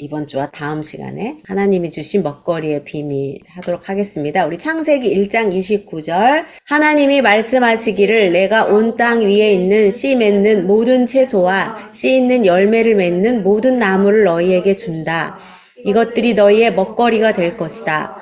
이번 주와 다음 시간에 하나님이 주신 먹거리의 비밀 하도록 하겠습니다. 우리 창세기 1장 29절 하나님이 말씀하시기를 내가 온 땅 위에 있는 씨 맺는 모든 채소와 씨 있는 열매를 맺는 모든 나무를 너희에게 준다. 이것들이 너희의 먹거리가 될 것이다.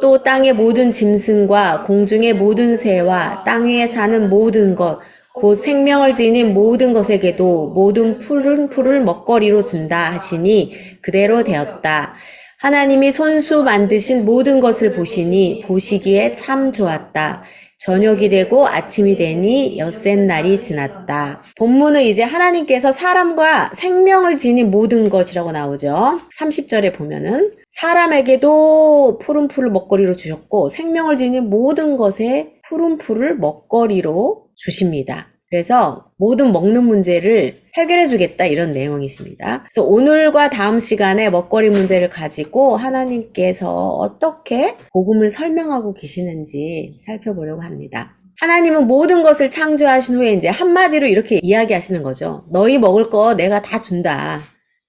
또 땅의 모든 짐승과 공중의 모든 새와 땅 위에 사는 모든 것 곧 생명을 지닌 모든 것에게도 모든 푸른 풀을 먹거리로 준다 하시니 그대로 되었다. 하나님이 손수 만드신 모든 것을 보시니 보시기에 참 좋았다. 저녁이 되고 아침이 되니 엿새 날이 지났다. 본문은 이제 하나님께서 사람과 생명을 지닌 모든 것이라고 나오죠. 30절에 보면은 사람에게도 푸른 풀을 먹거리로 주셨고 생명을 지닌 모든 것에 푸른 풀을 먹거리로 주십니다. 그래서 모든 먹는 문제를 해결해 주겠다 이런 내용이십니다. 그래서 오늘과 다음 시간에 먹거리 문제를 가지고 하나님께서 어떻게 복음을 설명하고 계시는지 살펴보려고 합니다. 하나님은 모든 것을 창조하신 후에 이제 한마디로 이렇게 이야기하시는 거죠. 너희 먹을 거 내가 다 준다.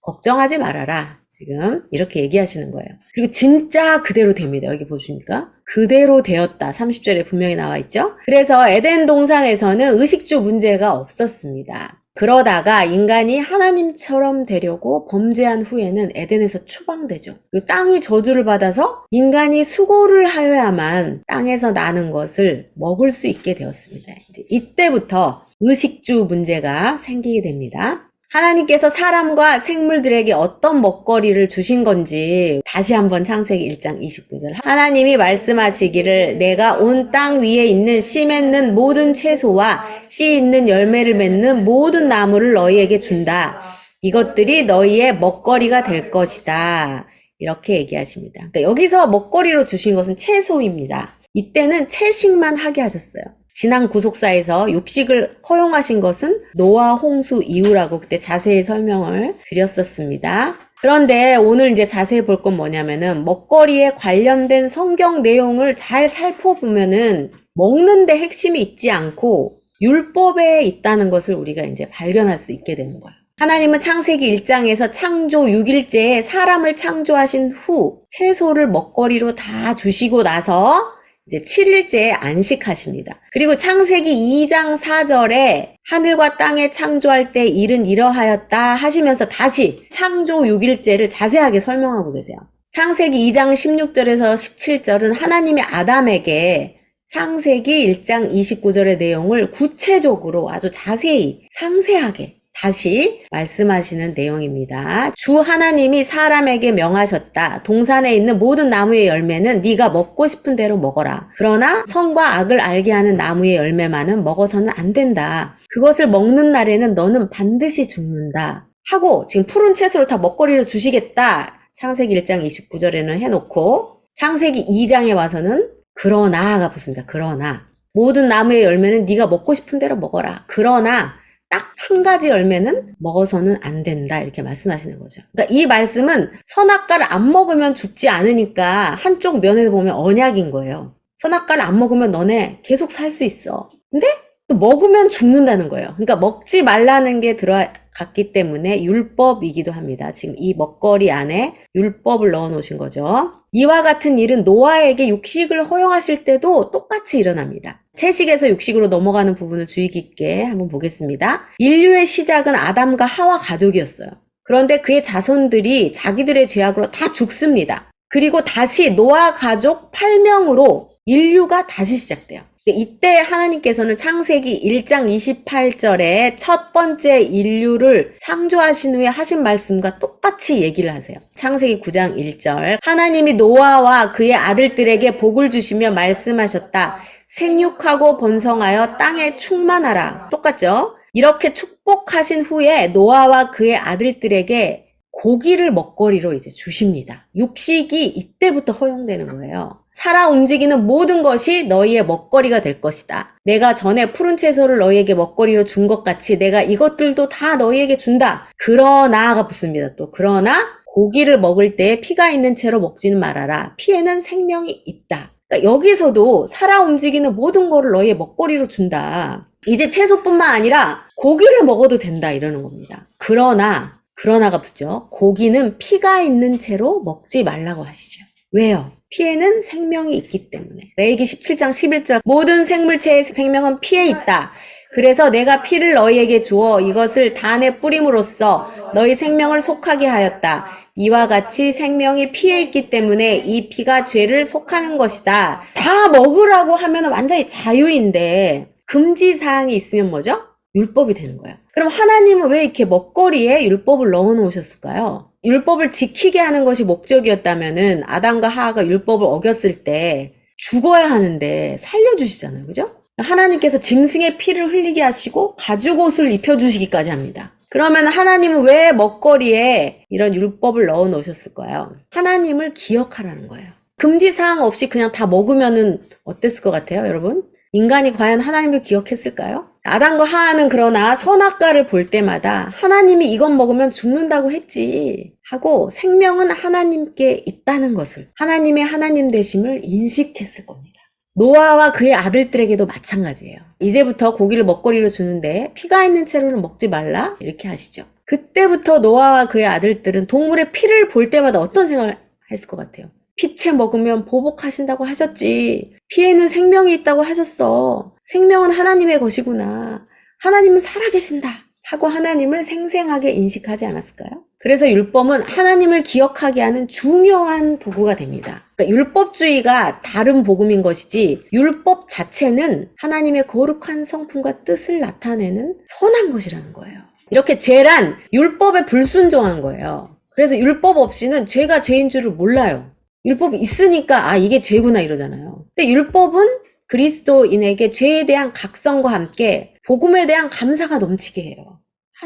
걱정하지 말아라. 지금 이렇게 얘기하시는 거예요. 그리고 진짜 그대로 됩니다. 여기 보십니까? 그대로 되었다. 30절에 분명히 나와 있죠. 그래서 에덴 동산에서는 의식주 문제가 없었습니다. 그러다가 인간이 하나님처럼 되려고 범죄한 후에는 에덴에서 추방되죠. 그리고 땅이 저주를 받아서 인간이 수고를 하여야만 땅에서 나는 것을 먹을 수 있게 되었습니다. 이제 이때부터 의식주 문제가 생기게 됩니다. 하나님께서 사람과 생물들에게 어떤 먹거리를 주신 건지 다시 한번 창세기 1장 29절 하나님이 말씀하시기를 내가 온 땅 위에 있는 씨 맺는 모든 채소와 씨 있는 열매를 맺는 모든 나무를 너희에게 준다. 이것들이 너희의 먹거리가 될 것이다. 이렇게 얘기하십니다. 그러니까 여기서 먹거리로 주신 것은 채소입니다. 이때는 채식만 하게 하셨어요. 지난 구속사에서 육식을 허용하신 것은 노아 홍수 이후라고 그때 자세히 설명을 드렸었습니다. 그런데 오늘 이제 자세히 볼 건 뭐냐면은 먹거리에 관련된 성경 내용을 잘 살펴보면은 먹는데 핵심이 있지 않고 율법에 있다는 것을 우리가 이제 발견할 수 있게 되는 거예요. 하나님은 창세기 1장에서 창조 6일째에 사람을 창조하신 후 채소를 먹거리로 다 주시고 나서 이제 7일째에 안식하십니다. 그리고 창세기 2장 4절에 하늘과 땅에 창조할 때 일은 이러하였다 하시면서 다시 창조 6일째를 자세하게 설명하고 계세요. 창세기 2장 16절에서 17절은 하나님이 아담에게 창세기 1장 29절의 내용을 구체적으로 아주 자세히 상세하게 다시 말씀하시는 내용입니다. 주 하나님이 사람에게 명하셨다. 동산에 있는 모든 나무의 열매는 네가 먹고 싶은 대로 먹어라. 그러나 선과 악을 알게 하는 나무의 열매만은 먹어서는 안 된다. 그것을 먹는 날에는 너는 반드시 죽는다. 하고 지금 푸른 채소를 다 먹거리로 주시겠다. 창세기 1장 29절에는 해놓고 창세기 2장에 와서는 그러나가 붙습니다. 그러나 모든 나무의 열매는 네가 먹고 싶은 대로 먹어라. 그러나 딱 한 가지 열매는 먹어서는 안 된다 이렇게 말씀하시는 거죠. 그러니까 이 말씀은 선악과를 안 먹으면 죽지 않으니까 한쪽 면에서 보면 언약인 거예요. 선악과를 안 먹으면 너네 계속 살 수 있어. 근데 또 먹으면 죽는다는 거예요. 그러니까 먹지 말라는 게 들어갔기 때문에 율법이기도 합니다. 지금 이 먹거리 안에 율법을 넣어 놓으신 거죠. 이와 같은 일은 노아에게 육식을 허용하실 때도 똑같이 일어납니다. 채식에서 육식으로 넘어가는 부분을 주의 깊게 한번 보겠습니다. 인류의 시작은 아담과 하와 가족이었어요. 그런데 그의 자손들이 자기들의 죄악으로 다 죽습니다. 그리고 다시 노아 가족 8명으로 인류가 다시 시작돼요. 이때 하나님께서는 창세기 1장 28절에 첫 번째 인류를 창조하신 후에 하신 말씀과 똑같이 얘기를 하세요. 창세기 9장 1절 하나님이 노아와 그의 아들들에게 복을 주시며 말씀하셨다. 생육하고 번성하여 땅에 충만하라. 똑같죠? 이렇게 축복하신 후에 노아와 그의 아들들에게 고기를 먹거리로 이제 주십니다. 육식이 이때부터 허용되는 거예요. 살아 움직이는 모든 것이 너희의 먹거리가 될 것이다. 내가 전에 푸른 채소를 너희에게 먹거리로 준 것 같이 내가 이것들도 다 너희에게 준다. 그러나가 붙습니다. 또 그러나 고기를 먹을 때 피가 있는 채로 먹지는 말아라. 피에는 생명이 있다. 그러니까 여기서도 살아 움직이는 모든 거를 너희의 먹거리로 준다. 이제 채소뿐만 아니라 고기를 먹어도 된다 이러는 겁니다. 그러나 그러나가 붙죠. 고기는 피가 있는 채로 먹지 말라고 하시죠. 왜요? 피에는 생명이 있기 때문에. 레위기 17장 11절 모든 생물체의 생명은 피에 있다. 그래서 내가 피를 너희에게 주어 이것을 단에 뿌림으로써 너희 생명을 속하게 하였다. 이와 같이 생명이 피에 있기 때문에 이 피가 죄를 속하는 것이다. 다 먹으라고 하면 완전히 자유인데 금지사항이 있으면 뭐죠? 율법이 되는 거예요. 그럼 하나님은 왜 이렇게 먹거리에 율법을 넣어 놓으셨을까요? 율법을 지키게 하는 것이 목적이었다면은 아담과 하하가 율법을 어겼을 때 죽어야 하는데 살려주시잖아요. 그죠? 하나님께서 짐승의 피를 흘리게 하시고 가죽옷을 입혀주시기까지 합니다. 그러면 하나님은 왜 먹거리에 이런 율법을 넣어 놓으셨을까요? 하나님을 기억하라는 거예요. 금지사항 없이 그냥 다 먹으면은 어땠을 것 같아요, 여러분? 인간이 과연 하나님을 기억했을까요? 아담과 하하는 그러나 선악과를 볼 때마다 하나님이 이건 먹으면 죽는다고 했지 하고 생명은 하나님께 있다는 것을, 하나님의 하나님 되심을 인식했을 겁니다. 노아와 그의 아들들에게도 마찬가지예요. 이제부터 고기를 먹거리로 주는데 피가 있는 채로는 먹지 말라 이렇게 하시죠. 그때부터 노아와 그의 아들들은 동물의 피를 볼 때마다 어떤 생각을 했을 것 같아요? 피채 먹으면 보복하신다고 하셨지. 피에는 생명이 있다고 하셨어. 생명은 하나님의 것이구나. 하나님은 살아계신다. 하고 하나님을 생생하게 인식하지 않았을까요? 그래서 율법은 하나님을 기억하게 하는 중요한 도구가 됩니다. 그러니까 율법주의가 다른 복음인 것이지 율법 자체는 하나님의 거룩한 성품과 뜻을 나타내는 선한 것이라는 거예요. 이렇게 죄란 율법에 불순종한 거예요. 그래서 율법 없이는 죄가 죄인 줄을 몰라요. 율법이 있으니까 이게 죄구나 이러잖아요. 근데 율법은 그리스도인에게 죄에 대한 각성과 함께 복음에 대한 감사가 넘치게 해요.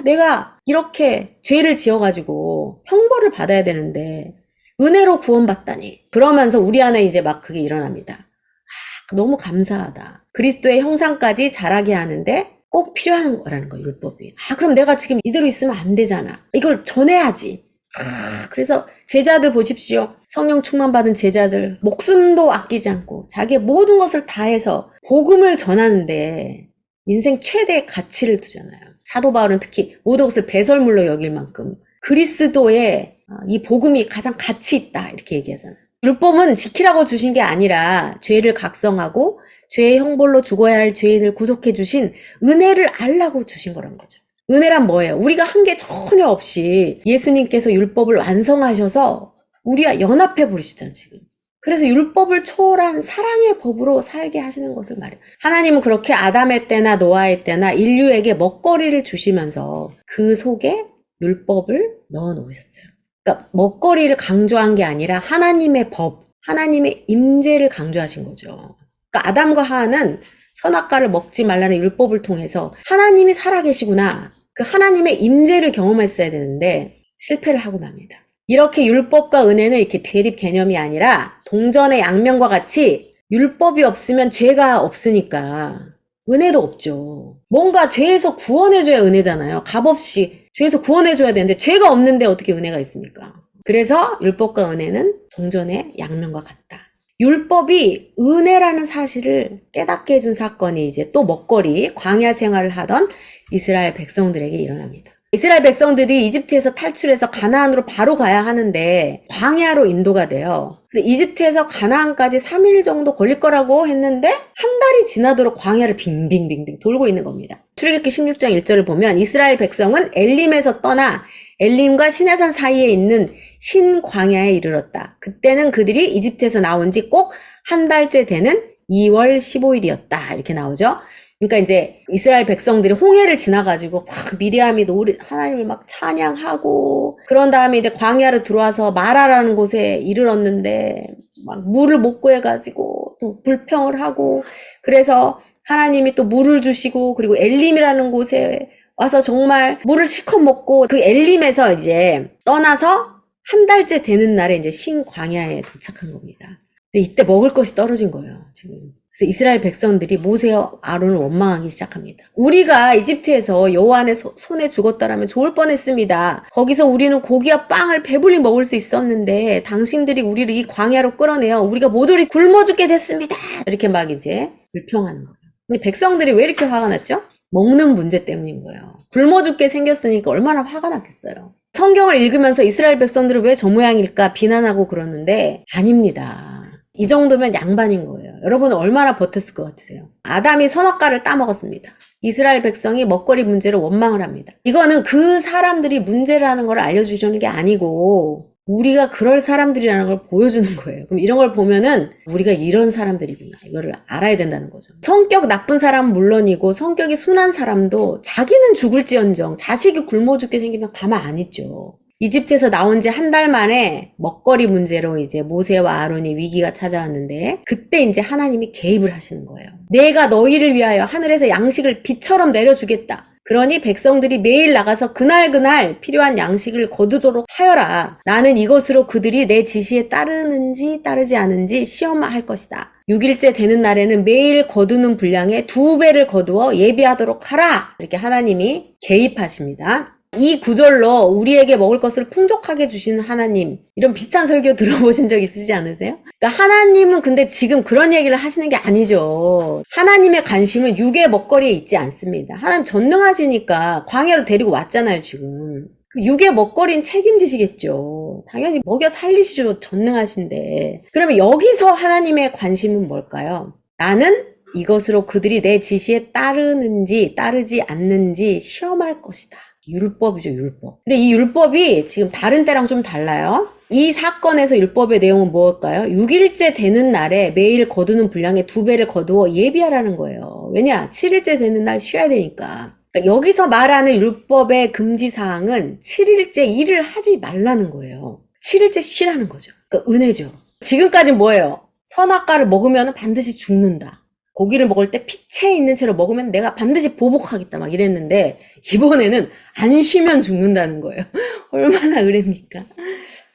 내가 이렇게 죄를 지어가지고 형벌을 받아야 되는데 은혜로 구원받다니. 그러면서 우리 안에 이제 막 그게 일어납니다. 너무 감사하다. 그리스도의 형상까지 자라게 하는데 꼭 필요한 거라는 거예요, 율법이. 그럼 내가 지금 이대로 있으면 안 되잖아. 이걸 전해야지. 그래서 제자들 보십시오. 성령 충만받은 제자들 목숨도 아끼지 않고 자기의 모든 것을 다해서 복음을 전하는데 인생 최대의 가치를 두잖아요. 사도 바울은 특히 모든 것을 배설물로 여길 만큼 그리스도의 이 복음이 가장 가치 있다 이렇게 얘기하잖아요. 율법은 지키라고 주신 게 아니라 죄를 각성하고 죄의 형벌로 죽어야 할 죄인을 구속해 주신 은혜를 알라고 주신 거란 거죠. 은혜란 뭐예요? 우리가 한 게 전혀 없이 예수님께서 율법을 완성하셔서 우리와 연합해 버리시잖아요, 지금. 그래서 율법을 초월한 사랑의 법으로 살게 하시는 것을 말해요. 하나님은 그렇게 아담의 때나 노아의 때나 인류에게 먹거리를 주시면서 그 속에 율법을 넣어 놓으셨어요. 그러니까 먹거리를 강조한 게 아니라 하나님의 법, 하나님의 임재를 강조하신 거죠. 그러니까 아담과 하하는 선악과를 먹지 말라는 율법을 통해서 하나님이 살아계시구나. 그 하나님의 임재를 경험했어야 되는데 실패를 하고 맙니다. 이렇게 율법과 은혜는 이렇게 대립 개념이 아니라 동전의 양면과 같이 율법이 없으면 죄가 없으니까 은혜도 없죠. 뭔가 죄에서 구원해줘야 은혜잖아요. 값없이 죄에서 구원해줘야 되는데 죄가 없는데 어떻게 은혜가 있습니까? 그래서 율법과 은혜는 동전의 양면과 같다. 율법이 은혜라는 사실을 깨닫게 해준 사건이 이제 또 먹거리, 광야 생활을 하던 이스라엘 백성들에게 일어납니다. 이스라엘 백성들이 이집트에서 탈출해서 가나안으로 바로 가야 하는데 광야로 인도가 돼요. 그래서 이집트에서 가나안까지 3일 정도 걸릴 거라고 했는데 한 달이 지나도록 광야를 빙빙빙빙 돌고 있는 겁니다. 출애굽기 16장 1절을 보면 이스라엘 백성은 엘림에서 떠나 엘림과 시내산 사이에 있는 신광야에 이르렀다. 그때는 그들이 이집트에서 나온 지 꼭 한 달째 되는 2월 15일이었다. 이렇게 나오죠. 그러니까 이제 이스라엘 백성들이 홍해를 지나가지고 막 미리암이 하나님을 막 찬양하고 그런 다음에 이제 광야로 들어와서 마라라는 곳에 이르렀는데 막 물을 못 구해가지고 또 불평을 하고 그래서 하나님이 또 물을 주시고 그리고 엘림이라는 곳에 와서 정말 물을 실컷 먹고 그 엘림에서 이제 떠나서 한 달째 되는 날에 이제 신광야에 도착한 겁니다. 근데 이때 먹을 것이 떨어진 거예요, 지금. 그래서 이스라엘 백성들이 모세와 아론을 원망하기 시작합니다. 우리가 이집트에서 여호와의 손에 죽었다라면 좋을 뻔했습니다. 거기서 우리는 고기와 빵을 배불리 먹을 수 있었는데 당신들이 우리를 이 광야로 끌어내어 우리가 모조리 굶어 죽게 됐습니다. 이렇게 막 이제 불평하는 거예요. 근데 백성들이 왜 이렇게 화가 났죠? 먹는 문제 때문인 거예요. 굶어 죽게 생겼으니까 얼마나 화가 났겠어요. 성경을 읽으면서 이스라엘 백성들은 왜 저 모양일까 비난하고 그러는데 아닙니다. 이 정도면 양반인 거예요. 여러분은 얼마나 버텼을 것 같으세요? 아담이 선악과를 따먹었습니다. 이스라엘 백성이 먹거리 문제로 원망을 합니다. 이거는 그 사람들이 문제라는 걸 알려주시는 게 아니고 우리가 그럴 사람들이라는 걸 보여주는 거예요. 그럼 이런 걸 보면은 우리가 이런 사람들이구나. 이거를 알아야 된다는 거죠. 성격 나쁜 사람은 물론이고 성격이 순한 사람도 자기는 죽을지언정 자식이 굶어 죽게 생기면 가만 안 있죠. 이집트에서 나온 지 한 달 만에 먹거리 문제로 이제 모세와 아론이 위기가 찾아왔는데 그때 이제 하나님이 개입을 하시는 거예요. 내가 너희를 위하여 하늘에서 양식을 비처럼 내려주겠다. 그러니 백성들이 매일 나가서 그날 필요한 양식을 거두도록 하여라. 나는 이것으로 그들이 내 지시에 따르는지 따르지 않은지 시험할 것이다. 6일째 되는 날에는 매일 거두는 분량의 2배를 거두어 예비하도록 하라. 이렇게 하나님이 개입하십니다. 이 구절로 우리에게 먹을 것을 풍족하게 주시는 하나님, 이런 비슷한 설교 들어보신 적 있으시지 않으세요? 그러니까 하나님은 근데 지금 그런 얘기를 하시는 게 아니죠. 하나님의 관심은 육의 먹거리에 있지 않습니다. 하나님 전능하시니까 광야로 데리고 왔잖아요, 지금. 그 육의 먹거리는 책임지시겠죠. 당연히 먹여 살리시죠, 전능하신데. 그러면 여기서 하나님의 관심은 뭘까요? 나는 이것으로 그들이 내 지시에 따르는지 따르지 않는지 시험할 것이다. 율법이죠, 율법. 근데 이 율법이 지금 다른 때랑 좀 달라요. 이 사건에서 율법의 내용은 무엇일까요? 6일째 되는 날에 매일 거두는 분량의 2배를 거두어 예비하라는 거예요. 왜냐? 7일째 되는 날 쉬어야 되니까. 그러니까 여기서 말하는 율법의 금지사항은 7일째 일을 하지 말라는 거예요. 7일째 쉬라는 거죠. 그러니까 은혜죠. 지금까지 뭐예요? 선악과를 먹으면 반드시 죽는다. 고기를 먹을 때 피채 있는 채로 먹으면 내가 반드시 보복하겠다 막 이랬는데 이번에는 안 쉬면 죽는다는 거예요. 얼마나 의뢰입니까?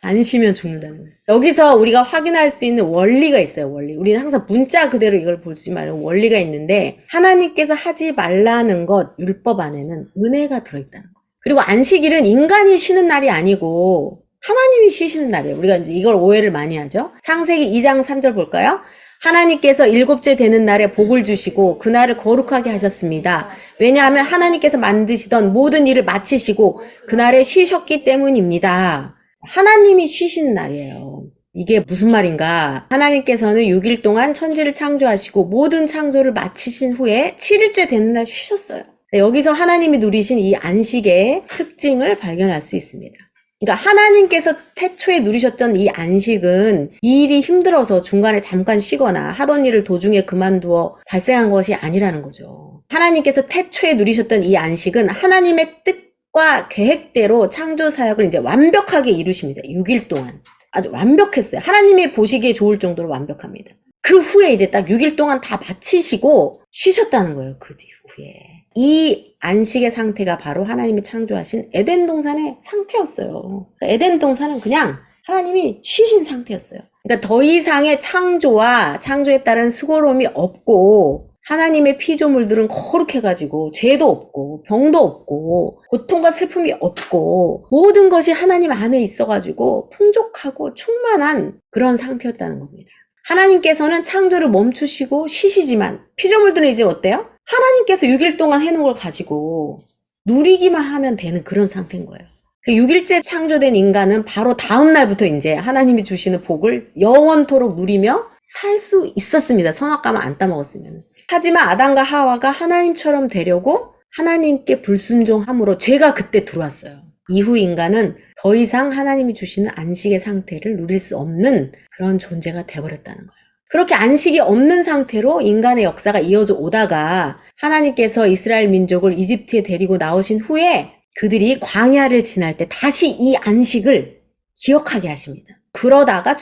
안 쉬면 죽는다는 거예요. 여기서 우리가 확인할 수 있는 원리가 있어요. 원리. 우리는 항상 문자 그대로 이걸 보지 말고 원리가 있는데 하나님께서 하지 말라는 것 율법 안에는 은혜가 들어있다는 거예요. 그리고 안식일은 인간이 쉬는 날이 아니고 하나님이 쉬시는 날이에요. 우리가 이제 이걸 오해를 많이 하죠. 창세기 2장 3절 볼까요? 하나님께서 7째 되는 날에 복을 주시고 그날을 거룩하게 하셨습니다. 왜냐하면 하나님께서 만드시던 모든 일을 마치시고 그날에 쉬셨기 때문입니다. 하나님이 쉬시는 날이에요. 이게 무슨 말인가? 하나님께서는 6일 동안 천지를 창조하시고 모든 창조를 마치신 후에 7일째 되는 날 쉬셨어요. 여기서 하나님이 누리신 이 안식의 특징을 발견할 수 있습니다. 그러니까 하나님께서 태초에 누리셨던 이 안식은 이 일이 힘들어서 중간에 잠깐 쉬거나 하던 일을 도중에 그만두어 발생한 것이 아니라는 거죠. 하나님께서 태초에 누리셨던 이 안식은 하나님의 뜻과 계획대로 창조 사역을 이제 완벽하게 이루십니다. 6일 동안. 아주 완벽했어요. 하나님이 보시기에 좋을 정도로 완벽합니다. 그 후에 이제 딱 6일 동안 다 마치시고 쉬셨다는 거예요. 그 뒤후에. 이 안식의 상태가 바로 하나님이 창조하신 에덴 동산의 상태였어요. 그러니까 에덴 동산은 그냥 하나님이 쉬신 상태였어요. 그러니까 더 이상의 창조와 창조에 따른 수고로움이 없고 하나님의 피조물들은 거룩해가지고 죄도 없고 병도 없고 고통과 슬픔이 없고 모든 것이 하나님 안에 있어가지고 풍족하고 충만한 그런 상태였다는 겁니다. 하나님께서는 창조를 멈추시고 쉬시지만 피조물들은 이제 어때요? 하나님께서 6일 동안 해놓은 걸 가지고 누리기만 하면 되는 그런 상태인 거예요. 그 6일째 창조된 인간은 바로 다음 날부터 이제 하나님이 주시는 복을 영원토록 누리며 살 수 있었습니다. 선악과만 안 따먹었으면. 하지만 아담과 하와가 하나님처럼 되려고 하나님께 불순종함으로 죄가 그때 들어왔어요. 이후 인간은 더 이상 하나님이 주시는 안식의 상태를 누릴 수 없는 그런 존재가 돼버렸다는 거예요. 그렇게 안식이 없는 상태로 인간의 역사가 이어져 오다가 하나님께서 이스라엘 민족을 이집트에 데리고 나오신 후에 그들이 광야를 지날 때 다시 이 안식을 기억하게 하십니다. 그러다가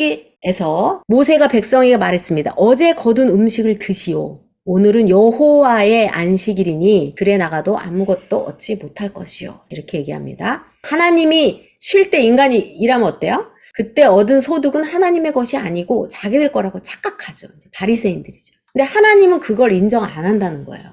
출애굽기에서 모세가 백성에게 말했습니다. 어제 거둔 음식을 드시오. 오늘은 여호와의 안식일이니 들에 나가도 아무것도 얻지 못할 것이요. 이렇게 얘기합니다. 하나님이 쉴 때 인간이 일하면 어때요? 그때 얻은 소득은 하나님의 것이 아니고 자기들 거라고 착각하죠. 바리새인들이죠. 근데 하나님은 그걸 인정 안 한다는 거예요.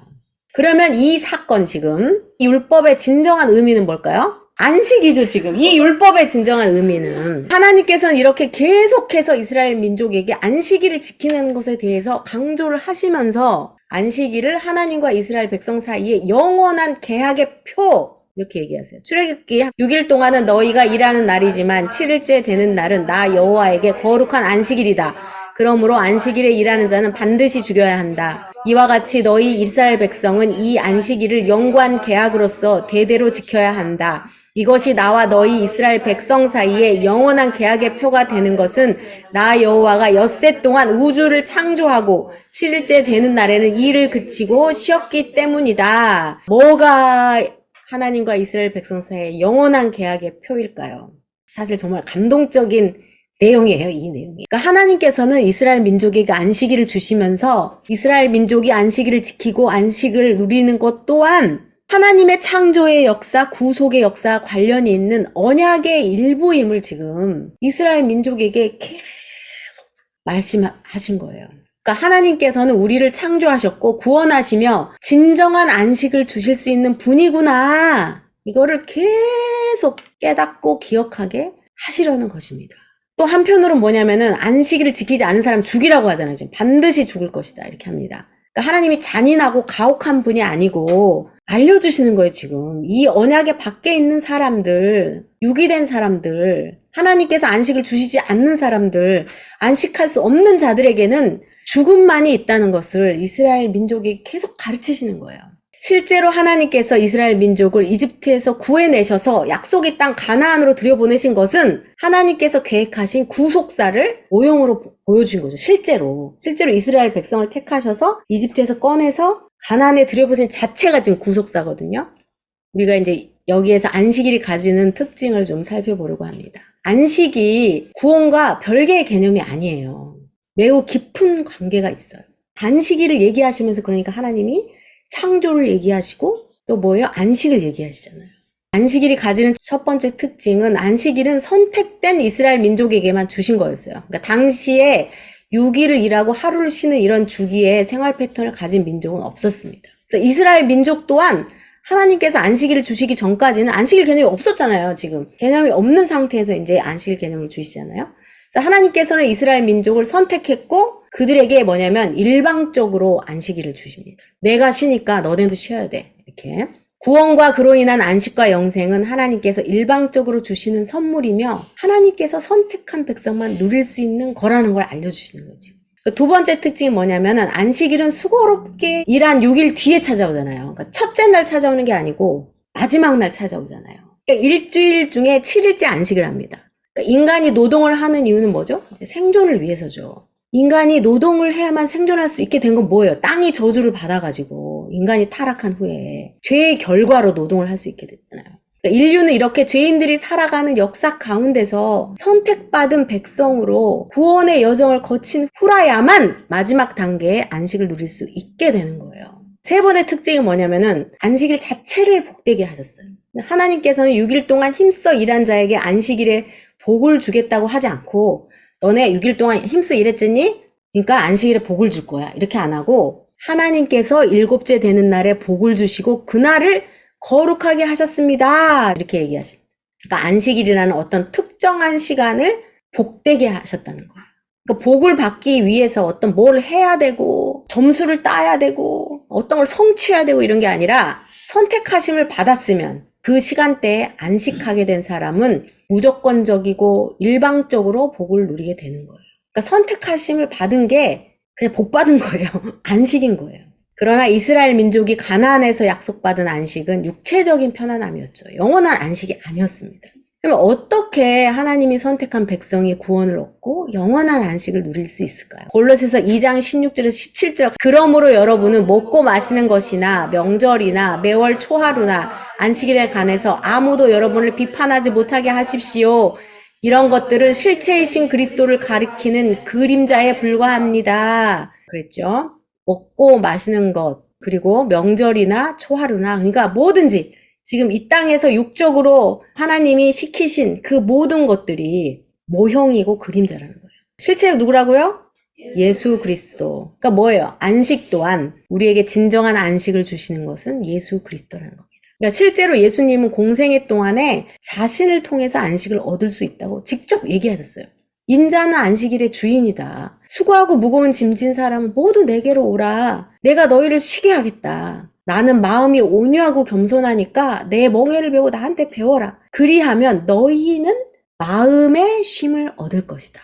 그러면 이 사건 지금 이 율법의 진정한 의미는 뭘까요? 안식이죠. 지금 이 율법의 진정한 의미는 하나님께서는 이렇게 계속해서 이스라엘 민족에게 안식일을 지키는 것에 대해서 강조를 하시면서 안식일을 하나님과 이스라엘 백성 사이에 영원한 계약의 표, 이렇게 얘기하세요. 출애굽기 6일 동안은 너희가 일하는 날이지만 7일째 되는 날은 나 여호와에게 거룩한 안식일이다. 그러므로 안식일에 일하는 자는 반드시 죽여야 한다. 이와 같이 너희 이스라엘 백성은 이 안식일을 영구한 계약으로서 대대로 지켜야 한다. 이것이 나와 너희 이스라엘 백성 사이에 영원한 계약의 표가 되는 것은 나 여호와가 엿새 동안 우주를 창조하고 7일째 되는 날에는 일을 그치고 쉬었기 때문이다. 뭐가 하나님과 이스라엘 백성 사이의 영원한 계약의 표일까요? 사실 정말 감동적인 내용이에요, 이 내용이. 그러니까 하나님께서는 이스라엘 민족에게 안식일을 주시면서 이스라엘 민족이 안식일을 지키고 안식을 누리는 것 또한 하나님의 창조의 역사, 구속의 역사 관련이 있는 언약의 일부임을 지금 이스라엘 민족에게 계속 말씀하신 거예요. 그러니까 하나님께서는 우리를 창조하셨고 구원하시며 진정한 안식을 주실 수 있는 분이구나. 이거를 계속 깨닫고 기억하게 하시려는 것입니다. 또 한편으로는 뭐냐면은 안식일을 지키지 않은 사람 죽이라고 하잖아요. 지금 반드시 죽을 것이다. 이렇게 합니다. 그러니까 하나님이 잔인하고 가혹한 분이 아니고 알려주시는 거예요, 지금. 이 언약의 밖에 있는 사람들, 유기된 사람들, 하나님께서 안식을 주시지 않는 사람들, 안식할 수 없는 자들에게는 죽음만이 있다는 것을 이스라엘 민족이 계속 가르치시는 거예요. 실제로 하나님께서 이스라엘 민족을 이집트에서 구해내셔서 약속의 땅 가나안으로 들여보내신 것은 하나님께서 계획하신 구속사를 모형으로 보여준 거죠. 실제로 이스라엘 백성을 택하셔서 이집트에서 꺼내서 가나안에 들여보신 자체가 지금 구속사거든요. 우리가 이제 여기에서 안식일이 가지는 특징을 좀 살펴보려고 합니다. 안식이 구원과 별개의 개념이 아니에요. 매우 깊은 관계가 있어요. 안식일을 얘기하시면서 그러니까 하나님이 창조를 얘기하시고 또 뭐예요? 안식을 얘기하시잖아요. 안식일이 가지는 첫 번째 특징은 안식일은 선택된 이스라엘 민족에게만 주신 거였어요. 그러니까 당시에 6일을 일하고 하루를 쉬는 이런 주기의 생활 패턴을 가진 민족은 없었습니다. 그래서 이스라엘 민족 또한 하나님께서 안식일을 주시기 전까지는 안식일 개념이 없었잖아요. 지금 개념이 없는 상태에서 이제 안식일 개념을 주시잖아요. 그래서 하나님께서는 이스라엘 민족을 선택했고 그들에게 뭐냐면 일방적으로 안식일을 주십니다. 내가 쉬니까 너네도 쉬어야 돼. 이렇게. 구원과 그로 인한 안식과 영생은 하나님께서 일방적으로 주시는 선물이며 하나님께서 선택한 백성만 누릴 수 있는 거라는 걸 알려주시는 거죠. 두 번째 특징이 뭐냐면은 안식일은 수고롭게 일한 6일 뒤에 찾아오잖아요. 그러니까 첫째 날 찾아오는 게 아니고 마지막 날 찾아오잖아요. 그러니까 일주일 중에 7일째 안식을 합니다. 그러니까 인간이 노동을 하는 이유는 뭐죠? 생존을 위해서죠. 인간이 노동을 해야만 생존할 수 있게 된 건 뭐예요? 땅이 저주를 받아가지고 인간이 타락한 후에 죄의 결과로 노동을 할 수 있게 됐잖아요. 그러니까 인류는 이렇게 죄인들이 살아가는 역사 가운데서 선택받은 백성으로 구원의 여정을 거친 후라야만 마지막 단계에 안식을 누릴 수 있게 되는 거예요. 세 번의 특징이 뭐냐면은 안식일 자체를 복되게 하셨어요. 하나님께서는 6일 동안 힘써 일한 자에게 안식일에 복을 주겠다고 하지 않고 너네 6일 동안 힘써 일했잖니? 그러니까 안식일에 복을 줄 거야. 이렇게 안 하고 하나님께서 7째 되는 날에 복을 주시고 그날을 거룩하게 하셨습니다. 이렇게 얘기하십니다. 그러니까 안식일이라는 어떤 특정한 시간을 복되게 하셨다는 거예요. 그러니까 복을 받기 위해서 어떤 뭘 해야 되고 점수를 따야 되고 어떤 걸 성취해야 되고 이런 게 아니라 선택하심을 받았으면 그 시간대에 안식하게 된 사람은 무조건적이고 일방적으로 복을 누리게 되는 거예요. 그러니까 선택하심을 받은 게 그냥 복 받은 거예요. 안식인 거예요. 그러나 이스라엘 민족이 가나안에서 약속받은 안식은 육체적인 편안함이었죠. 영원한 안식이 아니었습니다. 그러면 어떻게 하나님이 선택한 백성이 구원을 얻고 영원한 안식을 누릴 수 있을까요? 골로새서 2장 16절에서 17절 그러므로 여러분은 먹고 마시는 것이나 명절이나 매월 초하루나 안식일에 관해서 아무도 여러분을 비판하지 못하게 하십시오. 이런 것들은 실체이신 그리스도를 가리키는 그림자에 불과합니다. 그랬죠? 먹고 마시는 것 그리고 명절이나 초하루나 그러니까 뭐든지 지금 이 땅에서 육적으로 하나님이 시키신 그 모든 것들이 모형이고 그림자라는 거예요. 실체가 누구라고요? 예수 그리스도. 그러니까 뭐예요? 안식 또한 우리에게 진정한 안식을 주시는 것은 예수 그리스도라는 겁니다. 그러니까 실제로 예수님은 공생애 동안에 자신을 통해서 안식을 얻을 수 있다고 직접 얘기하셨어요. 인자는 안식일의 주인이다. 수고하고 무거운 짐진 사람은 모두 내게로 오라. 내가 너희를 쉬게 하겠다. 나는 마음이 온유하고 겸손하니까 내 멍에를 배우고 나한테 배워라. 그리하면 너희는 마음의 쉼을 얻을 것이다.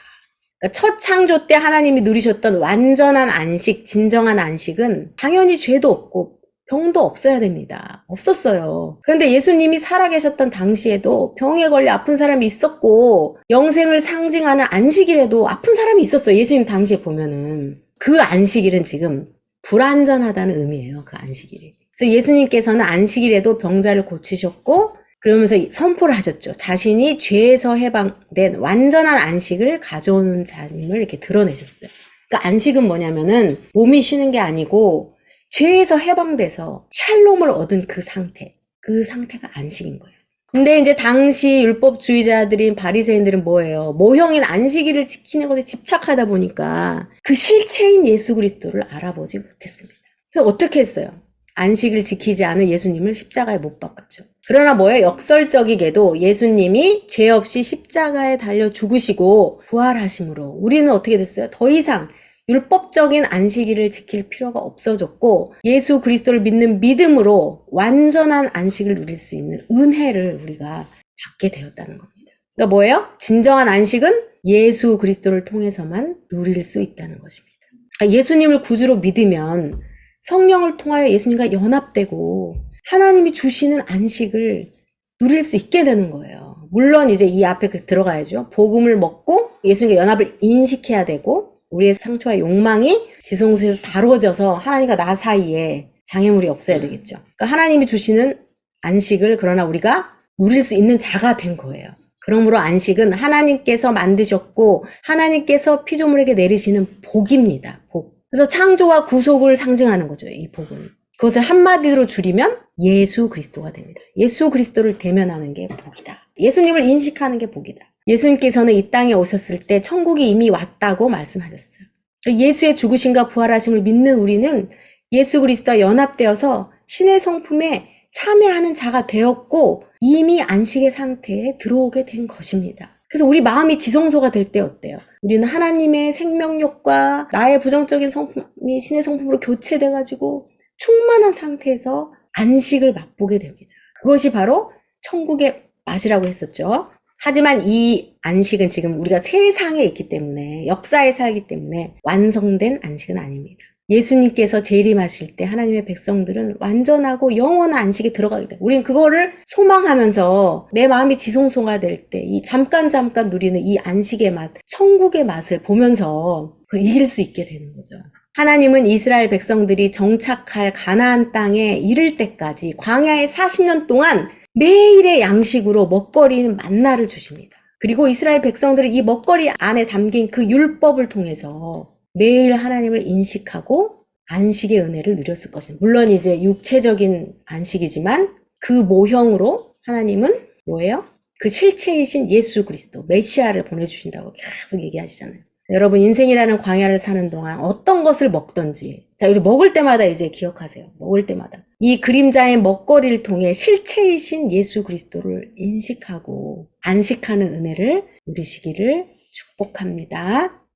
그러니까 첫 창조 때 하나님이 누리셨던 완전한 안식, 진정한 안식은 당연히 죄도 없고 병도 없어야 됩니다. 없었어요. 그런데 예수님이 살아계셨던 당시에도 병에 걸려 아픈 사람이 있었고 영생을 상징하는 안식일에도 아픈 사람이 있었어요. 예수님 당시에 보면은. 그 안식일은 지금 불완전하다는 의미예요. 그 안식일이. 그래서 예수님께서는 안식일에도 병자를 고치셨고 그러면서 선포를 하셨죠. 자신이 죄에서 해방된 완전한 안식을 가져오는 자임을 이렇게 드러내셨어요. 그러니까 안식은 뭐냐면은 몸이 쉬는 게 아니고 죄에서 해방돼서 샬롬을 얻은 그 상태가 안식인 거예요. 근데 이제 당시 율법주의자들인 바리새인들은 뭐예요? 모형인 안식일을 지키는 것에 집착하다 보니까 그 실체인 예수 그리스도를 알아보지 못했습니다. 그래서 어떻게 했어요? 안식을 지키지 않은 예수님을 십자가에 못 박았죠. 그러나 뭐예요? 역설적이게도 예수님이 죄 없이 십자가에 달려 죽으시고 부활하심으로 우리는 어떻게 됐어요? 더 이상 율법적인 안식일을 지킬 필요가 없어졌고 예수 그리스도를 믿는 믿음으로 완전한 안식을 누릴 수 있는 은혜를 우리가 받게 되었다는 겁니다. 그러니까 뭐예요? 진정한 안식은 예수 그리스도를 통해서만 누릴 수 있다는 것입니다. 그러니까 예수님을 구주로 믿으면 성령을 통하여 예수님과 연합되고 하나님이 주시는 안식을 누릴 수 있게 되는 거예요. 물론 이제 이 앞에 들어가야죠. 복음을 먹고 예수님과 연합을 인식해야 되고 우리의 상처와 욕망이 지성소에서 다뤄져서 하나님과 나 사이에 장애물이 없어야 되겠죠. 그러니까 하나님이 주시는 안식을 그러나 우리가 누릴 수 있는 자가 된 거예요. 그러므로 안식은 하나님께서 만드셨고 하나님께서 피조물에게 내리시는 복입니다. 복. 그래서 창조와 구속을 상징하는 거죠. 이 복은. 그것을 한마디로 줄이면 예수 그리스도가 됩니다. 예수 그리스도를 대면하는 게 복이다. 예수님을 인식하는 게 복이다. 예수님께서는 이 땅에 오셨을 때 천국이 이미 왔다고 말씀하셨어요. 예수의 죽으심과 부활하심을 믿는 우리는 예수 그리스도와 연합되어서 신의 성품에 참여하는 자가 되었고 이미 안식의 상태에 들어오게 된 것입니다. 그래서 우리 마음이 지성소가 될 때 어때요? 우리는 하나님의 생명력과 나의 부정적인 성품이 신의 성품으로 교체돼가지고 충만한 상태에서 안식을 맛보게 됩니다. 그것이 바로 천국의 맛이라고 했었죠. 하지만 이 안식은 지금 우리가 세상에 있기 때문에 역사에 살기 때문에 완성된 안식은 아닙니다. 예수님께서 재림하실 때 하나님의 백성들은 완전하고 영원한 안식에 들어가게 돼요. 우리는 그거를 소망하면서 내 마음이 지성소가 될 때 이 잠깐 누리는 이 안식의 맛, 천국의 맛을 보면서 그걸 이길 수 있게 되는 거죠. 하나님은 이스라엘 백성들이 정착할 가나안 땅에 이를 때까지 광야의 40년 동안 매일의 양식으로 먹거리는 만나를 주십니다. 그리고 이스라엘 백성들은 이 먹거리 안에 담긴 그 율법을 통해서 매일 하나님을 인식하고 안식의 은혜를 누렸을 것입니다. 물론 이제 육체적인 안식이지만 그 모형으로 하나님은 뭐예요? 그 실체이신 예수 그리스도, 메시아를 보내주신다고 계속 얘기하시잖아요. 여러분 인생이라는 광야를 사는 동안 어떤 것을 먹든지 자 우리 먹을 때마다 이제 기억하세요. 먹을 때마다 이 그림자의 먹거리를 통해 실체이신 예수 그리스도를 인식하고 안식하는 은혜를 누리시기를 축복합니다.